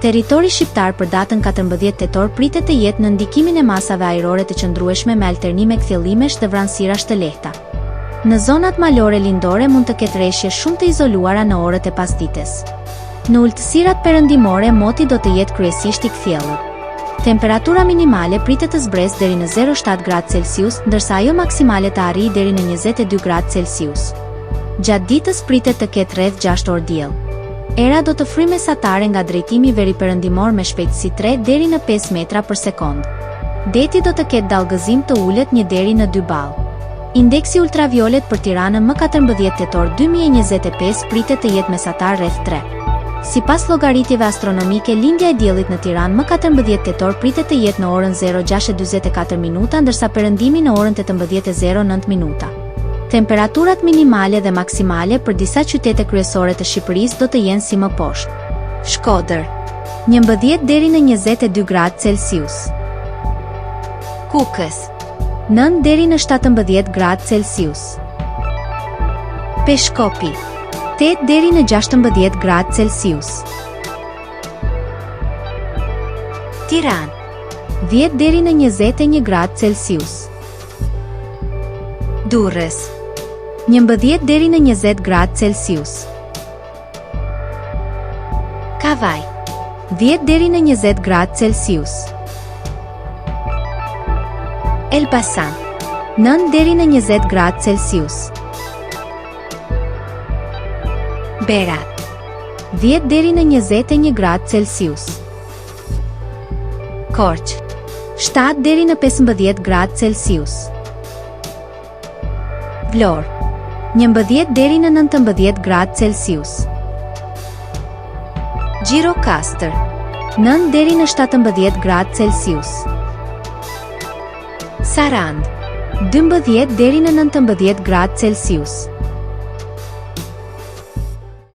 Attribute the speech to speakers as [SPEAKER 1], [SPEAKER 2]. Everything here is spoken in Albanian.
[SPEAKER 1] Territori shqiptar për datën 14 tetor pritet të jetë në ndikimin e masave ajrore të qëndrueshme me alternime kthjellimesh dhe vranësirash të lehta. Në zonat malore lindore mund të ketë rreshje shumë të izoluara në orët e pasdites. Në ultësirat perëndimore moti do të jetë kryesisht i kthjellët. Temperatura minimale pritet të zbresë deri në 0,7 gradë Celsius, ndërsa ajo maksimale të arrijë deri në 22 gradë Celsius. Gjatë ditës pritet të ketë rreth 6 orë diell. Era do të fryjë mesatare nga drejtimi veriperëndimor me shpejtësi 3 deri në 5 metra për sekond. Deti do të ketë dallgëzim të ulët 1 deri në 2 ballë. Indeksi ultraviolet për Tiranën më 14 tetor 2025 pritet të jetë mesatar rreth 3. Sipas llogaritjeve astronomike, lindja e diellit në Tiranë më 14 tetor pritet të jetë në orën 06:44 minuta, ndërsa perëndimi në orën 18:09 minuta. Temperaturat minimale dhe maksimale për disa qytete kryesore të Shqipërisë do të jenë si më poshtë. Shkodër, 11 deri në 22 gradë Celsius. Kukës, 9 deri në 17 gradë Celsius. Peshkopi, 8 deri në 16 gradë Celsius. Tiranë, 10 deri në 21 gradë Celsius. Durrës, 11 deri në 20 gradë Celsius. Kavaj, 10 deri në 20 gradë Celsius. Elbasan, 9 deri në 20 gradë Celsius. Berat, 10 deri në 21 gradë Celsius. Korçë, 7 deri në 15 gradë Celsius. Vlorë, 11 deri në 19 gradë Celsius. Gjirokastër, 9 deri në 17 gradë Celsius. Sarandë, 12 deri në 19 gradë Celsius.